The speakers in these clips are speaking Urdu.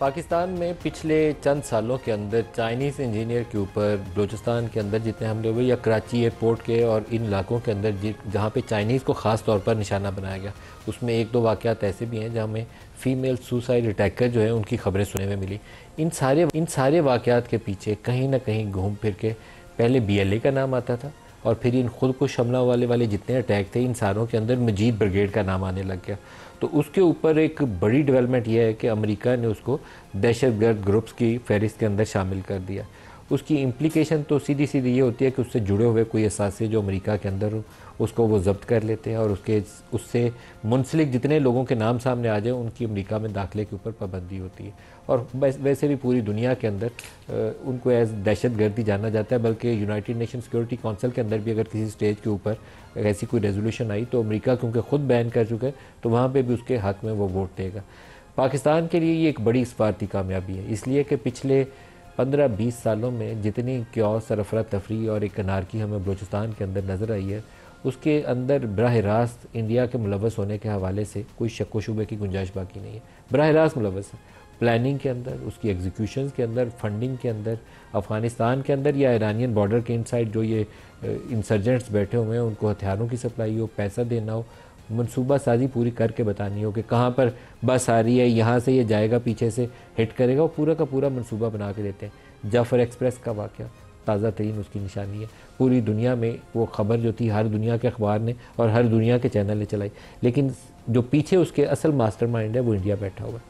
پاکستان میں پچھلے چند سالوں کے اندر چائنیز انجینئر کے اوپر بلوچستان کے اندر جتنے حملے ہوئے یا کراچی ایئرپورٹ کے اور ان علاقوں کے اندر جہاں پہ چائنیز کو خاص طور پر نشانہ بنایا گیا، اس میں ایک دو واقعات ایسے بھی ہیں جہاں ہمیں فیمیل سوسائڈ اٹیکر جو ہیں ان کی خبریں سننے میں ملی۔ ان سارے واقعات کے پیچھے کہیں نہ کہیں گھوم پھر کے پہلے BLA کا نام آتا تھا، اور پھر ان خود کش حملہ والے جتنے اٹیک تھے ان ساروں کے اندر مجید بریگیڈ کا نام آنے لگ گیا۔ تو اس کے اوپر ایک بڑی ڈیولپمنٹ یہ ہے کہ امریکہ نے اس کو دہشت گرد گروپس کی فہرست کے اندر شامل کر دیا۔ اس کی امپلیکیشن تو سیدھی یہ ہوتی ہے کہ اس سے جڑے ہوئے کوئی اثاثے جو امریکہ کے اندر ہوں اس کو وہ ضبط کر لیتے ہیں، اور اس سے منسلک جتنے لوگوں کے نام سامنے آ جائیں ان کی امریکہ میں داخلے کے اوپر پابندی ہوتی ہے، اور ویسے بھی پوری دنیا کے اندر ان کو ایز دہشت گردی جانا جاتا ہے، بلکہ یونائٹڈ نیشن سیکورٹی کونسل کے اندر بھی اگر کسی سٹیج کے اوپر ایسی کوئی ریزولوشن آئی تو امریکہ کیونکہ خود بین کر چکا ہے تو وہاں پہ بھی اس کے حق میں وہ ووٹ دے گا۔ پاکستان کے لیے یہ ایک بڑی سفارتی کامیابی ہے، اس لیے کہ پچھلے 15-20 سالوں میں جتنی کیوس اور افراتفری اور ایک انارکی ہمیں بلوچستان کے اندر نظر آئی ہے، اس کے اندر براہ راست انڈیا کے ملوث ہونے کے حوالے سے کوئی شک و شبے کی گنجائش باقی نہیں ہے۔ براہ راست ملوث ہے، پلاننگ کے اندر، اس کی ایگزیکیوشنز کے اندر، فنڈنگ کے اندر، افغانستان کے اندر یا ایرانین بارڈر کے انسائڈ جو یہ انسرجنٹس بیٹھے ہوئے ہیں ان کو ہتھیاروں کی سپلائی ہو، پیسہ دینا ہو، منصوبہ سازی پوری کر کے بتانی ہو کہ کہاں پر بس آ رہی ہے، یہاں سے یہ جائے گا، پیچھے سے ہٹ کرے گا، وہ پورا کا پورا منصوبہ بنا کے دیتے ہیں۔ جعفر ایکسپریس کا واقعہ تازہ ترین اس کی نشانی ہے، پوری دنیا میں وہ خبر جو تھی ہر دنیا کے اخبار نے اور ہر دنیا کے چینل نے چلائی، لیکن جو پیچھے اس کے اصل ماسٹر مائنڈ ہے وہ انڈیا بیٹھا ہوا ہے۔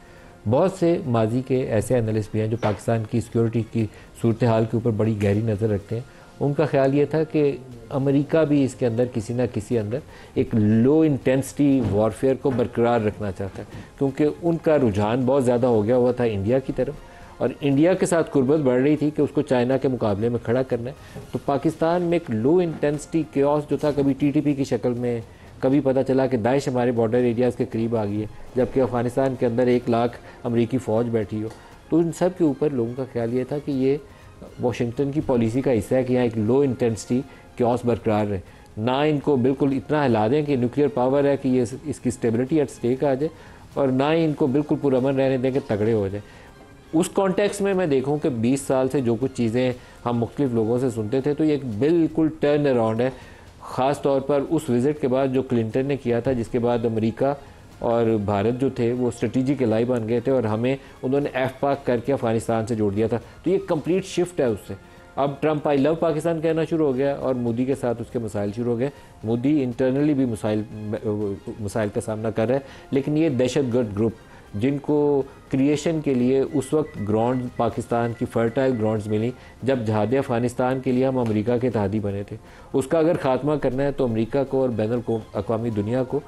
بہت سے ماضی کے ایسے انالسٹ بھی ہیں جو پاکستان کی سیکیورٹی کی صورتحال کے اوپر بڑی گہری نظر رکھتے ہیں، ان کا خیال یہ تھا کہ امریکہ بھی اس کے اندر کسی نہ کسی اندر ایک لو انٹینسٹی وارفیئر کو برقرار رکھنا چاہتا ہے، کیونکہ ان کا رجحان بہت زیادہ ہو گیا ہوا تھا انڈیا کی طرف، اور انڈیا کے ساتھ قربت بڑھ رہی تھی کہ اس کو چائنا کے مقابلے میں کھڑا کرنا ہے۔ تو پاکستان میں ایک لو انٹینسٹی کیوس جو تھا، کبھی TTP کی شکل میں، کبھی پتہ چلا کہ داعش ہمارے بارڈر ایریاز کے قریب آ گئی ہے، جبکہ افغانستان کے اندر 1 لاکھ امریکی فوج بیٹھی ہو، تو ان سب کے اوپر لوگوں کا خیال یہ تھا کہ یہ واشنگٹن کی پالیسی کا حصہ ہے کہ یہاں ایک لو انٹینسٹی کیوس برقرار رہے، نہ ان کو بالکل اتنا ہلا دیں کہ نیوکلیئر پاور ہے کہ یہ اس کی اسٹیبلٹی ایٹ سٹیک آ جائے، اور نہ ہی ان کو بالکل پرامن رہنے دیں کہ تگڑے ہو جائیں۔ اس کانٹیکس میں دیکھوں کہ 20 سال سے جو کچھ چیزیں ہم مختلف لوگوں سے سنتے تھے تو یہ ایک بالکل ٹرن اراؤنڈ ہے، خاص طور پر اس وزٹ کے بعد جو کلنٹن نے کیا تھا، جس کے بعد امریکہ اور بھارت جو تھے وہ اسٹریٹجک الائی بن گئے تھے، اور ہمیں انہوں نے FPAC کر کے افغانستان سے جوڑ دیا تھا، تو یہ کمپلیٹ شفٹ ہے اس سے۔ اب ٹرمپ آئی لو پاکستان کہنا شروع ہو گیا، اور مودی کے ساتھ اس کے مسائل شروع ہو گئے۔ مودی انٹرنلی بھی مسائل کا سامنا کر رہا ہے، لیکن یہ دہشت گرد گروپ جن کو کریشن کے لیے اس وقت گراؤنڈ پاکستان کی فرٹائل گراؤنڈز ملی جب جہاد افغانستان کے لیے ہم امریکہ کے اتحادی بنے تھے، اس کا اگر خاتمہ کرنا ہے تو امریکہ کو اور بین الاقوامی دنیا کو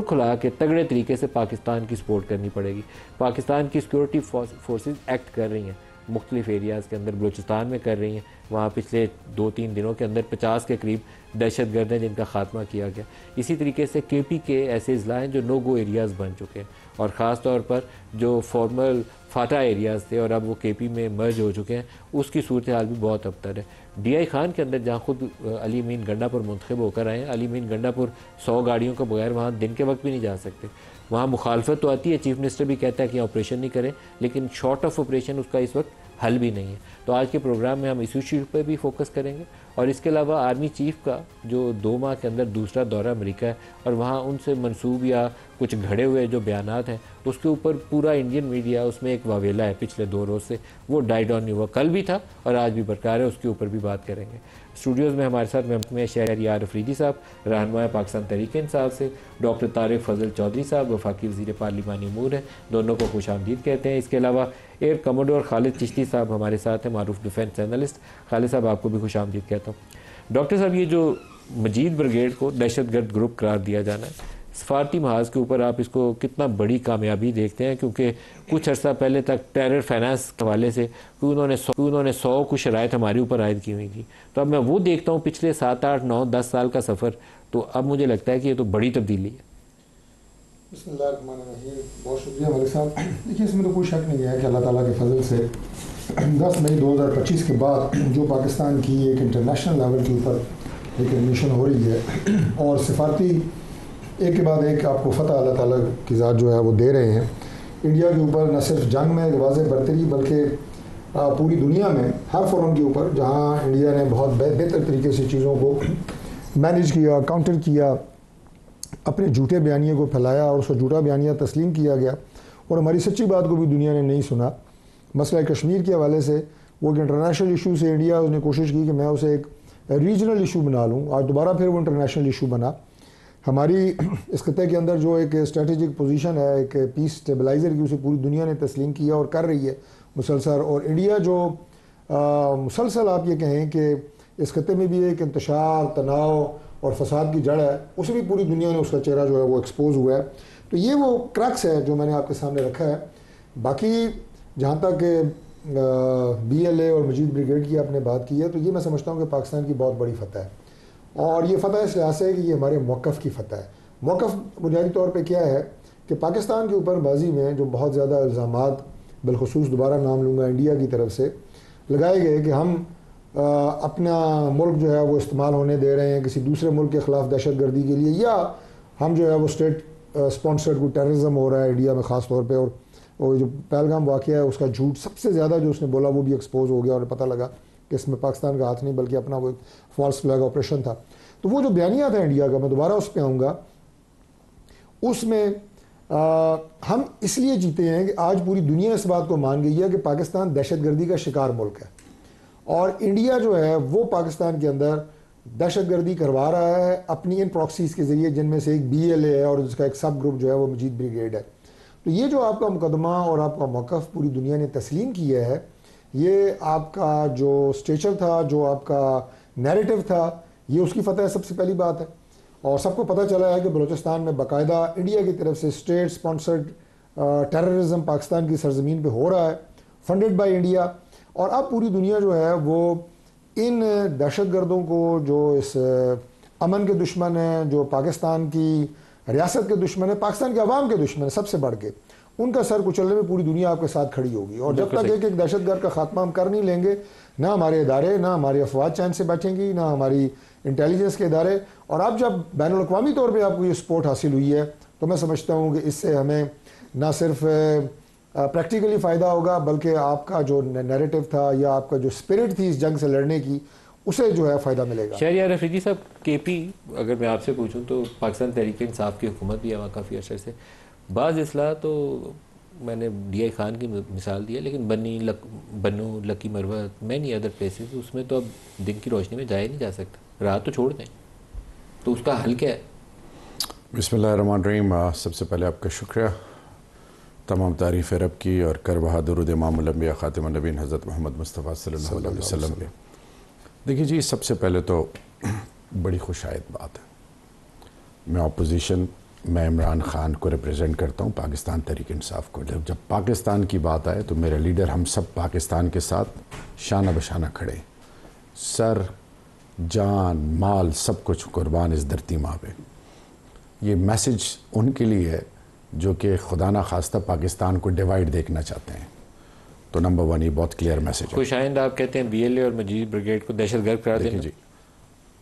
کھلا کے تگڑے طریقے سے پاکستان کی سپورٹ کرنی پڑے گی۔ پاکستان کی سیکورٹی فورسز ایکٹ کر رہی ہیں مختلف ایریاز کے اندر، بلوچستان میں کر رہی ہیں، وہاں پچھلے 2-3 دنوں کے اندر 50 کے قریب دہشت گرد ہیں جن کا خاتمہ کیا گیا۔ اسی طریقے سے KP کے ایسے اضلاع ہیں جو نو گو ایریاز بن چکے ہیں، اور خاص طور پر جو فارمل فاٹا ایریاز تھے اور اب وہ KP میں مرج ہو چکے ہیں، اس کی صورتحال بھی بہت ابتر ہے۔ DI خان کے اندر جہاں خود علی امین گنڈا پور منتخب ہو کر آئے ہیں، علی امین گنڈا پور 100 گاڑیوں کے بغیر وہاں دن کے وقت بھی نہیں جا سکتے، وہاں مخالفت تو آتی ہے، چیف منسٹر بھی کہتا ہے کہ آپریشن نہیں کریں، لیکن شارٹ آف آپریشن اس کا اس وقت حل بھی نہیں ہے۔ تو آج کے پروگرام میں ہم اس ایشو پہ بھی فوکس کریں گے، اور اس کے علاوہ آرمی چیف کا جو 2 ماہ کے اندر دوسرا دورہ امریکہ ہے، اور وہاں ان سے منسوب یا کچھ گھڑے ہوئے جو بیانات ہیں اس کے اوپر پورا انڈین میڈیا اس میں ایک واویلا ہے پچھلے 2 روز سے، وہ ڈائی ڈاؤن نہیں ہوا، کل بھی تھا اور آج بھی برقرار ہے، اس کے اوپر بھی بات کریں گے۔ اسٹوڈیوز میں ہمارے ساتھ میں شہریار افریدی صاحب، رہنما پاکستان تحریک انصاف سے، ڈاکٹر طارق فضل چودھری صاحب وفاقی وزیر پارلیمانی امور ہیں، دونوں کو خوش آمدید کہتے ہیں۔ اس کے علاوہ ایئر کموڈور خالد چشتی صاحب ہمارے ساتھ ہیں، معروف ڈیفینس اینالسٹ۔ خالد صاحب آپ کو بھی خوش آمدید کہتا ہوں۔ ڈاکٹر صاحب، یہ جو مجید بریگیڈ کو دہشت گرد گروپ قرار دیا جانا ہے، سفارتی محاذ کے اوپر آپ اس کو کتنا بڑی کامیابی دیکھتے ہیں؟ کیونکہ کچھ عرصہ پہلے تک ٹیرر فائنانس کے حوالے سے انہوں نے 100 کچھ شرائط ہمارے اوپر عائد کی ہوئی تھی، تو اب میں وہ دیکھتا ہوں پچھلے 7، 8، 9، 10 سال کا سفر، تو اب مجھے لگتا ہے کہ یہ تو بڑی تبدیلی ہے۔ بسم اللہ الرحمن الرحیم، بہت شکریہ ملک صاحب۔ دیکھیے، اس میں تو کوئی شک نہیں ہے کہ اللہ تعالیٰ کے فضل سے 10 مئی 2025 کے بعد جو پاکستان کی ایک انٹرنیشنل لیول کے اوپر ایک ایڈمیشن ہو رہی ہے، اور سفارتی ایک کے بعد ایک آپ کو فتح اللہ تعالیٰ کی ذات جو ہے وہ دے رہے ہیں، انڈیا کے اوپر نہ صرف جنگ میں واضح برتری بلکہ پوری دنیا میں ہر فورم کے اوپر جہاں انڈیا نے بہت بہتر طریقے سے چیزوں کو مینیج کیا، کاؤنٹر کیا، اپنے جھوٹے بیانیے کو پھیلایا اور اس کو جھوٹا بیانیہ تسلیم کیا گیا اور ہماری سچی بات کو بھی دنیا نے نہیں سنا۔ مسئلہ کشمیر کے حوالے سے وہ ایک انٹرنیشنل ایشو سے انڈیا نے کوشش کی کہ میں اسے ایک ریجنل ایشو بنا لوں، آج دوبارہ پھر وہ انٹرنیشنل ایشو بنا۔ ہماری اس خطے کے اندر جو ایک اسٹریٹجک پوزیشن ہے، ایک پیس اسٹیبلائزر کی، اسے پوری دنیا نے تسلیم کیا اور کر رہی ہے مسلسل، اور انڈیا جو مسلسل آپ یہ کہیں کہ اس خطے میں بھی ایک انتشار، تناؤ اور فساد کی جڑ ہے، اسے بھی پوری دنیا نے اس کا چہرہ جو ہے وہ ایکسپوز ہوا ہے۔ تو یہ وہ کرکس ہے جو میں نے آپ کے سامنے رکھا ہے۔ باقی جہاں تک بی ایل اے اور مجید بریگیڈ کی آپ نے بات کی ہے، تو یہ میں سمجھتا ہوں کہ پاکستان کی بہت بڑی فتح ہے، اور یہ فتح اس لحاظ سے ہے کہ یہ ہمارے موقف کی فتح ہے۔ موقف بنیادی طور پہ کیا ہے کہ پاکستان کے اوپر ماضی میں جو بہت زیادہ الزامات، بالخصوص دوبارہ نام لوں گا انڈیا کی طرف سے، لگائے گئے کہ ہم اپنا ملک جو ہے وہ استعمال ہونے دے رہے ہیں کسی دوسرے ملک کے خلاف دہشت گردی کے لیے، یا ہم جو ہے وہ اسٹیٹ اسپانسرڈ کو ٹیررزم ہو رہا ہے انڈیا میں خاص طور پہ، اور جو پہلگام واقعہ ہے اس کا جھوٹ سب سے زیادہ جو اس نے بولا وہ بھی ایکسپوز ہو گیا اور پتہ لگا کہ اس میں پاکستان کا ہاتھ نہیں بلکہ اپنا وہ فالس فلیگ آپریشن تھا۔ تو وہ جو بیانیہ تھا انڈیا کا، میں دوبارہ اس پہ آؤں گا، اس میں ہم اس لیے جیتے ہیں کہ آج پوری دنیا اس بات کو مان گئی ہے کہ پاکستان دہشت گردی کا شکار ملک ہے، اور انڈیا جو ہے وہ پاکستان کے اندر دہشت گردی کروا رہا ہے اپنی ان پراکسیز کے ذریعے، جن میں سے ایک بی ایل اے ہے اور اس کا ایک سب گروپ جو ہے وہ مجید بریگیڈ ہے۔ تو یہ جو آپ کا مقدمہ اور آپ کا موقف پوری دنیا نے تسلیم کیا ہے، یہ آپ کا جو اسٹیچر تھا، جو آپ کا نیریٹو تھا، یہ اس کی فتح ہے، سب سے پہلی بات ہے۔ اور سب کو پتہ چلا ہے کہ بلوچستان میں باقاعدہ انڈیا کی طرف سے اسٹیٹ سپانسرڈ ٹیررزم پاکستان کی سرزمین پہ ہو رہا ہے، فنڈڈ بائی انڈیا، اور اب پوری دنیا جو ہے وہ ان دہشت گردوں کو، جو اس امن کے دشمن ہیں، جو پاکستان کی ریاست کے دشمن ہیں، پاکستان کے عوام کے دشمن ہیں سب سے بڑھ کے، ان کا سر کچلنے میں پوری دنیا آپ کے ساتھ کھڑی ہوگی۔ اور جب تک ایک دہشت گرد کا خاتمہ ہم کر نہیں لیں گے، نہ ہمارے ادارے، نہ ہماری افواج چین سے بیٹھیں گی، نہ ہماری انٹیلیجنس کے ادارے، اور اب جب بین الاقوامی طور پہ آپ کو یہ سپورٹ حاصل ہوئی ہے، تو میں سمجھتا ہوں کہ اس سے ہمیں نہ صرف پریکٹیکلی فائدہ ہوگا، بلکہ آپ کا جو نیریٹو تھا یا آپ کا جو اسپرٹ تھی اس جنگ سے لڑنے کی، اسے جو ہے فائدہ ملے گا۔ شہریار رفیقی صاحب، کے پی اگر میں آپ سے پوچھوں تو پاکستان تحریک انصاف کی حکومت بھی ہے وہاں کافی عرصے سے، بعض اصلاح تو میں نے ڈی آئی خان کی مثال دی ہے، لیکن بنو، لکی مروت، مینی ادر پلیسز، اس میں تو اب دن کی روشنی میں جایا نہیں جا سکتا، راہ تو چھوڑ دیں، تو اس کا حل کیا ہے؟ بسم اللہ الرحمن الرحیم۔ سب سے پہلے آپ کا شکریہ، تمام تعریف رب کی، اور کر بہا درود امام الانبیاء خاتم النبیین حضرت محمد مصطفیٰ صلی اللہ علیہ وسلم پہ۔ دیکھیے جی، سب سے پہلے تو بڑی خوشائد بات ہے، میں اپوزیشن، میں عمران خان کو ریپریزنٹ کرتا ہوں، پاکستان تحریک انصاف کو۔ جب پاکستان کی بات آئے تو میرے لیڈر، ہم سب پاکستان کے ساتھ شانہ بشانہ کھڑے، سر، جان، مال، سب کچھ قربان اس دھرتی ماں پہ۔ یہ میسج ان کے لیے ہے جو کہ خدا نہ خواستہ پاکستان کو ڈیوائیڈ دیکھنا چاہتے ہیں۔ تو نمبر 1 یہ بہت کلیئر میسج ہے۔ خوشائند آپ کہتے ہیں بی ایل اے اور مجید بریگیڈ کو دہشت گرد قرار دینا؟ جی،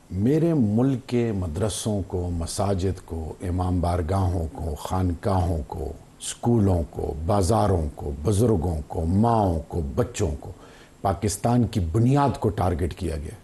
میرے ملک کے مدرسوں کو، مساجد کو، امام بارگاہوں کو، خانقاہوں کو، اسکولوں کو، بازاروں کو، بزرگوں کو، ماؤں کو، بچوں کو، پاکستان کی بنیاد کو ٹارگٹ کیا گیا۔